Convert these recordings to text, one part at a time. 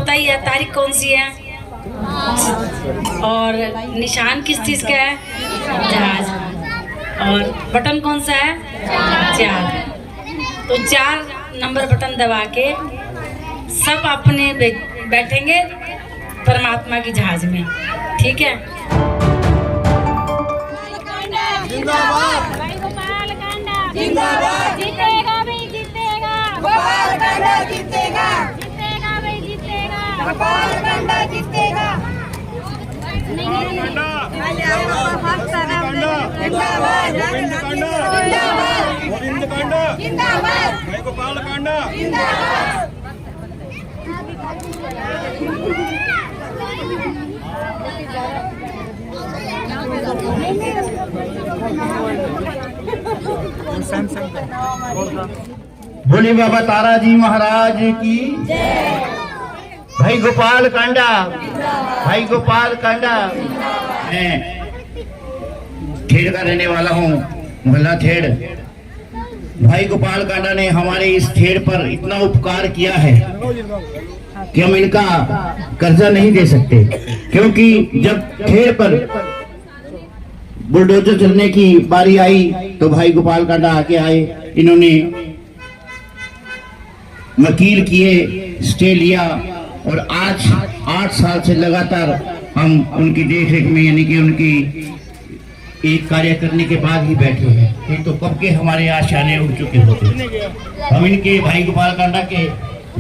पता ही है तारीख कौन सी है, और निशान किस चीज का है, जहाज, और बटन कौन सा है, 4। तो 4 नंबर बटन दबा के सब अपने बैठेंगे परमात्मा की जहाज में, ठीक है। जिंदाबाद, जीतेगा भाई जीतेगा, गोपालकांडा जीतेगा, जीतेगा भाई जीतेगा, गोपालकांडा जीतेगा। बोले बाबा तारा जी महाराज की जय। भाई गोपाल कांडा, भाई गोपाल कांडा। मैं ठेड़ का रहने वाला हूँ, मोहल्ला ठेड़। भाई गोपाल कांडा ने हमारे इस ठेड़ पर इतना उपकार किया है कि हम इनका कर्जा नहीं दे सकते, क्योंकि जब ठेड़ पर बुलडोजर चलने की बारी आई तो भाई गोपाल कांडा आके आए। इन्होंने वकील किए, स्टे लिया, और आज 8 साल से लगातार हम उनकी देखरेख में, यानी कि उनकी एक कार्य करने के बाद ही बैठे हैं। नहीं तो कब के हमारे आशाएं उड़ चुके होते। हम इनके भाई गोपाल कांडा के,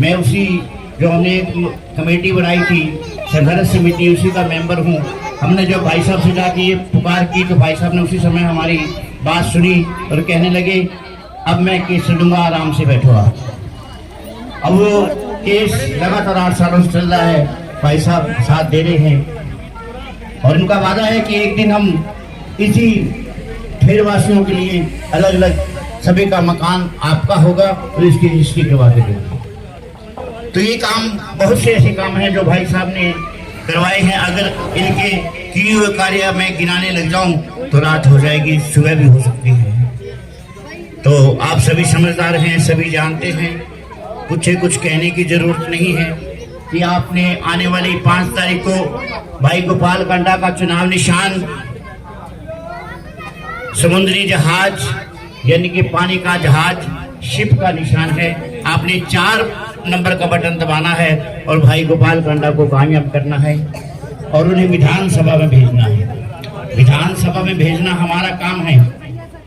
मैं उसी जो हमने एक कमेटी बनाई थी संघर्ष समिति, उसी का मेंबर हूँ। हमने जब भाई साहब से जाके ये पुकार की तो भाई साहब ने उसी समय हमारी बात सुनी और कहने लगे अब मैं केस लड़ूंगा, आराम से बैठो आप। अब वो केस लगातार 8 सालों से चल रहा है, भाई साहब साथ दे रहे हैं, और उनका वादा है कि एक दिन हम इसी ठेड़ वासियों के लिए अलग अलग सभी का मकान आपका होगा और इसकी रजिस्ट्री करवा के देंगे। तो ये काम, बहुत से ऐसे काम हैं जो भाई साहब ने करवाए हैं। अगर इनके किए हुए कार्य मैं गिनाने लग जाऊं तो रात हो जाएगी, सुबह भी हो सकती है। तो आप सभी समझदार हैं, सभी जानते हैं, कुछ कहने की जरूरत नहीं है कि आपने आने वाली 5 तारीख को भाई गोपाल कांडा का चुनाव निशान समुद्री जहाज, यानी कि पानी का जहाज, शिप का निशान है। आपने 4 नंबर का बटन दबाना है और भाई गोपाल कांडा को कामयाब करना है और उन्हें विधानसभा में भेजना है। विधानसभा में भेजना हमारा काम है,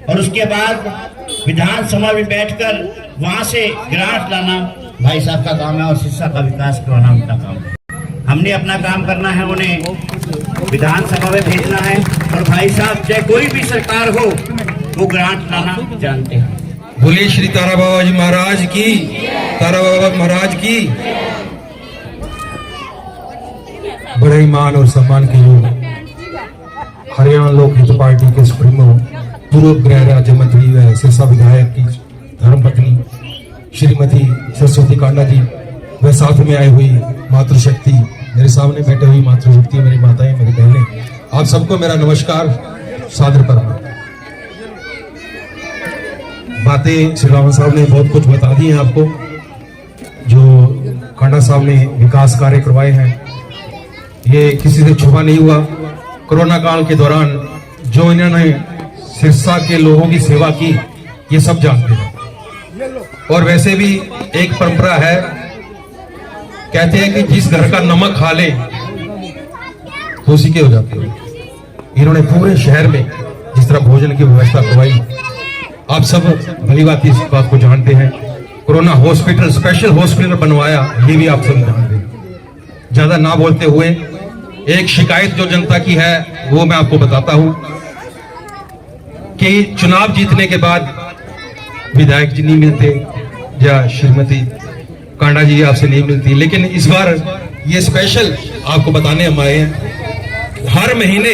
और उसके बाद विधानसभा में बैठकर वहां से ग्रांट लाना भाई साहब का काम है, और शिक्षा का विकास करवाना उनका काम है। हमने अपना काम करना है, उन्हें विधानसभा में भेजना है, और भाई साहब चाहे कोई भी सरकार हो वो ग्रांट लाना जानते हैं। बोलिए श्री तारा बाबा जी महाराज की, तारा बाबा महाराज की। बड़े ही मान और सम्मान के लोग हरियाणा लोक हित पार्टी के सुप्रीमो, पूर्व गृह राज्य मंत्री व सिरसा विधायक की धर्मपत्नी श्रीमती सरस्वती कांडा जी, व साथ में आई हुई मातृशक्ति, मेरे सामने बैठे हुई मातृशक्ति, मेरी माताएं, मेरी बहनें, आप सबको मेरा नमस्कार, सादर प्रणाम। बातें श्री रावण साहब ने बहुत कुछ बता दी है आपको, जो कांडा साहब ने विकास कार्य करवाए हैं, ये किसी से छुपा नहीं हुआ। कोरोना काल के दौरान जो इन्होंने सिरसा के लोगों की सेवा की, ये सब जानते हैं। और वैसे भी एक परंपरा है, कहते हैं कि जिस घर का नमक खा ले तो उसी के हो जाते हैं। इन्होंने पूरे शहर में जिस तरह भोजन की व्यवस्था करवाई, आप सब भली बात इस बात को जानते हैं। कोरोना हॉस्पिटल, स्पेशल हॉस्पिटल बनवाया, ये भी आप सब जानते हैं। ज्यादा ना बोलते हुए एक शिकायत जो जनता की है वो मैं आपको बताता हूं कि चुनाव जीतने के बाद विधायक जी नहीं मिलते या श्रीमती कांडा जी आपसे नहीं मिलती, लेकिन इस बार ये स्पेशल आपको बताने हम आए हैं। हर महीने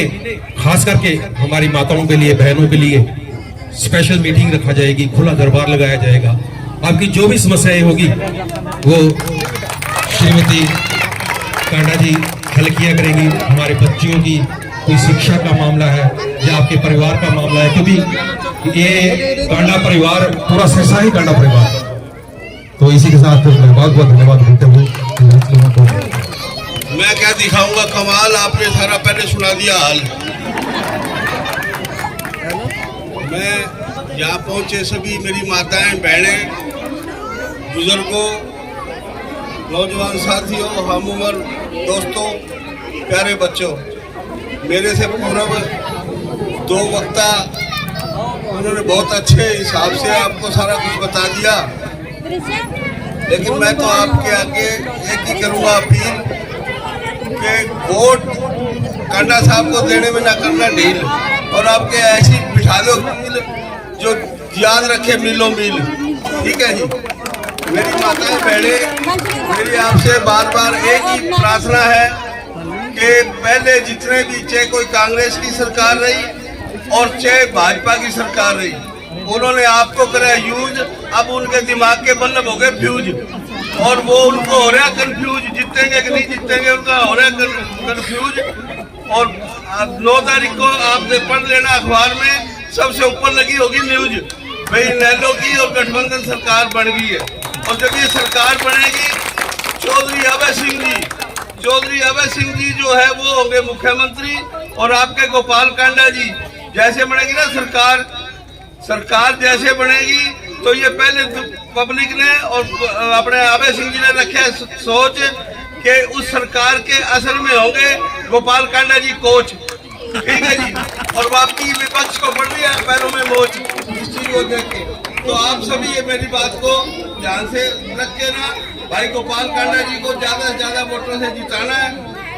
खास करके हमारी माताओं के लिए, बहनों के लिए स्पेशल मीटिंग रखा जाएगी, खुला दरबार लगाया जाएगा। आपकी जो भी समस्याएं होगी वो श्रीमती कांडा जी हल किया करेंगी। हमारे बच्चियों की कोई शिक्षा का मामला है या आपके परिवार का मामला है, क्योंकि ये कांडा परिवार पूरा सिरसा ही कांडा परिवार। तो इसी के साथ मैं बहुत बहुत धन्यवाद देते हुए मैं क्या दिखाऊंगा कमाल, आपने सारा पहले सुना दिया हाल। मैं यहाँ पहुंचे सभी मेरी माताएं, बहनें, बुजुर्गों, नौजवान साथियों, हम उम्र दोस्तों, प्यारे बच्चों, मेरे से पूर्व दो वक्ता उन्होंने बहुत अच्छे हिसाब से आपको सारा कुछ बता दिया, लेकिन मैं तो आपके आगे एक ही करूँगा अपील कि वोट कांडा साहब को देने में ना करना ढील, और आपके ऐसी बिठा दो मील जो याद रखे मिलो मिल। ठीक है जी। मेरी माताएं, बहनें, मेरी आपसे बार बार एक ही प्रार्थना है कि पहले जितने भी, चाहे कोई कांग्रेस की सरकार रही और चाहे भाजपा की सरकार रही, उन्होंने आपको करा यूज, अब उनके दिमाग के बल्ब हो गए फ्यूज, और वो उनको हो रहा कंफ्यूज, जीतेंगे कि नहीं जीतेंगे उनका हो रहा कंफ्यूज। और 9 तारीख को आपने पढ़ लेना अखबार में, सबसे ऊपर लगी होगी न्यूज, भाई नैलो की और गठबंधन सरकार बन गई है। और जब ये सरकार बनेगी, चौधरी अभय सिंह जी जो है वो होंगे मुख्यमंत्री, और आपके गोपाल कांडा जी जैसे बनेगी ना सरकार जैसे बनेगी, तो ये पहले पब्लिक ने और अपने अभय सिंह जी ने रखे सोच कि उस सरकार के असर में होंगे गोपाल कांडा जी कोच। ठीक है जी। और बाकी विपक्ष को पड़ रही है पैरों में मोच इस चीज को देख के। तो आप सभी ये मेरी बात को ध्यान से रख के ना, भाई गोपाल कांडा जी को ज्यादा से ज्यादा वोटों से जिताना है,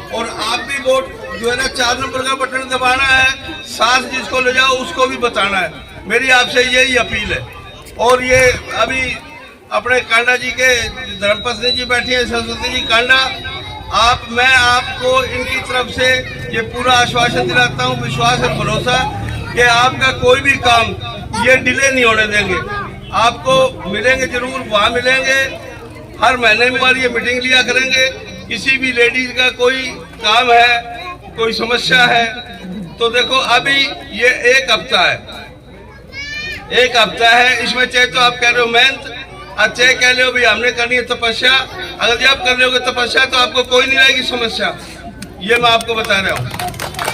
और आप भी वोट जो है ना 4 नंबर का बटन दबाना है, साथ जिसको ले जाओ उसको भी बताना है। मेरी आपसे यही अपील है। और ये अभी अपने कांडा जी के धर्मपत्नी जी बैठी है, सरस्वती जी कांडा, मैं आपको इनकी तरफ से ये पूरा आश्वासन दिलाता हूँ, विश्वास और भरोसा कि आपका कोई भी काम ये डिले नहीं होने देंगे। आपको मिलेंगे जरूर, वहाँ मिलेंगे, हर महीने में ये मीटिंग लिया करेंगे। किसी भी लेडीज का कोई काम है, कोई समस्या है, तो देखो अभी ये एक हफ्ता है, इसमें चाहे तो आप कह रहे हो मेहनत, चाहे कह रहे हो भाई हमने करनी है तपस्या। अगर जब कर रहे तपस्या तो आपको कोई नहीं रहेगी समस्या, ये मैं आपको बता रहा हूँ।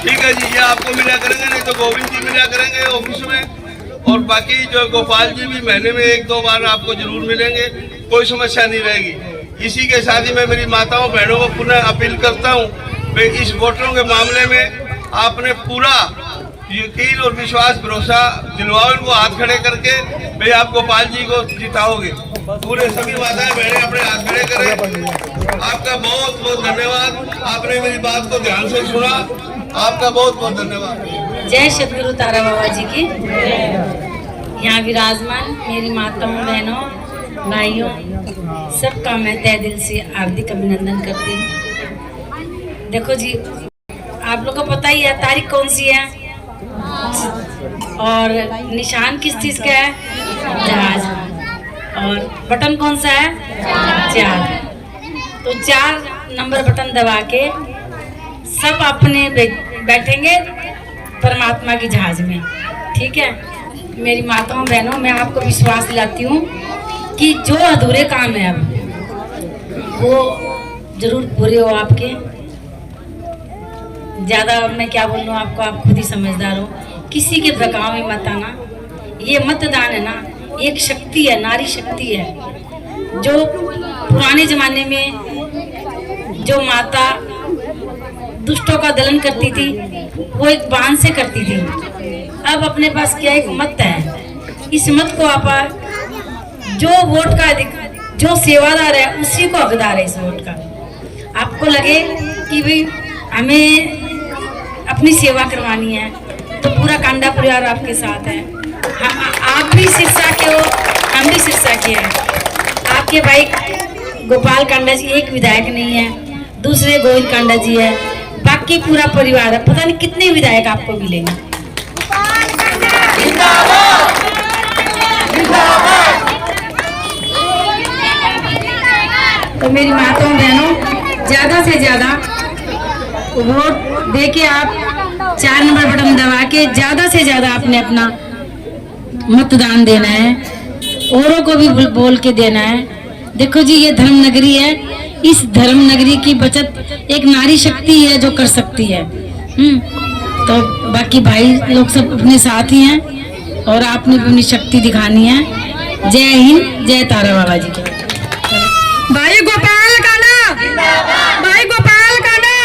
ठीक है जी। ये आपको मिला करेंगे, नहीं तो गोविंद जी मिला करेंगे ऑफिस में, और बाकी जो गोपाल जी भी महीने में 1-2 बार आपको जरूर मिलेंगे, कोई समस्या नहीं रहेगी। इसी के साथ ही मैं मेरी माताओं बहनों को पुनः अपील करता हूँ भाई इस वोटरों के मामले में आपने पूरा यकीन और विश्वास भरोसा दिलवाओ इनको, हाथ खड़े करके भाई आप गोपाल जी को जिताओगे। पूरे सभी माताएं बहनें अपने हाथ खड़े करें। आपका बहुत बहुत धन्यवाद, आपने मेरी बात को ध्यान से सुना, आपका बहुत बहुत धन्यवाद। जय सदगुरु तारा बाबा जी की। यहाँ विराजमान मेरी माताओं, बहनों, भाइयों, सबका मैं तहे दिल से हार्दिक अभिनंदन करती हूँ। देखो जी, आप लोग को पता ही है तारीख कौन सी है और निशान किस चीज का है, जहाज, और बटन कौन सा है, 4। तो 4 नंबर बटन दबा के सब अपने बैठेंगे परमात्मा की जहाज में। ठीक है मेरी माताओं बहनों, मैं आपको विश्वास दिलाती हूँ कि जो अधूरे काम है अब वो जरूर पूरे हो आपके। ज़्यादा मैं क्या बोल रहा हूँ आपको, आप खुद ही समझदार हो, किसी के बहकाव में मत आना। ये मतदान है ना, एक शक्ति है, नारी शक्ति है, जो पुराने जमाने में जो माता दुष्टों का दलन करती थी वो एक बाण से करती थी। अब अपने पास क्या एक मत है, इस मत को आप जो वोट का जो सेवादार है उसी को हकदार है इस वोट का। आपको लगे कि भाई हमें अपनी सेवा करवानी है तो पूरा कांडा परिवार आपके साथ है। आप भी सिरसा के हो, हम भी सिरसा के हैं। आपके भाई गोपाल कांडा जी एक विधायक नहीं है, दूसरे गोविंद कांडा जी है, बाकी पूरा परिवार है। पता नहीं कितने विधायक आपको मिलेंगे। तो मेरी माताओं बहनों, ज्यादा से ज्यादा वोट दे के आप 4 नंबर बटन दबा के ज्यादा से ज्यादा आपने अपना मतदान देना है, औरों को भी बोल के देना है। देखो जी, ये धर्म नगरी है, इस धर्म नगरी की बचत एक नारी शक्ति है जो कर सकती है। तो बाकी भाई लोग सब अपने साथ ही हैं और आपने भी अपनी शक्ति दिखानी है। जय हिंद, जय तारा बाबा जी के। भाई गोपाल का ना, भाई गोपाल का ना,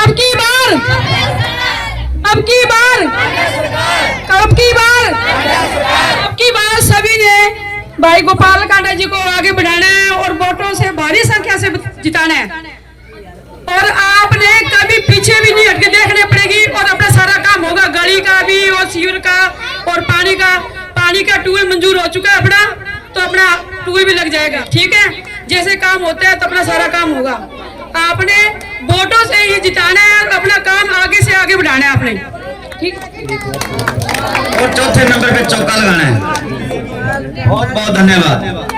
अब की बार, अब की बार, अब की बार, अब की बार सभी ने भाई गोपाल कांडा जी को आगे बढ़ाना है और वोटों से भारी संख्या से जिताना है। और आपने कभी पीछे भी नहीं हटके देखने पड़ेगी और अपना सारा काम होगा, गली का भी और सीवर का और पानी का टूल मंजूर हो चुका है अपना, तो अपना टूल भी लग जाएगा। ठीक है, जैसे काम होता है तो अपना सारा काम होगा। आपने वोटों से ही जिताना है और अपना काम आगे से आगे बढ़ाना है आपने। ठीक, और चौथे नंबर पे चौका लगाना है। बहुत बहुत धन्यवाद।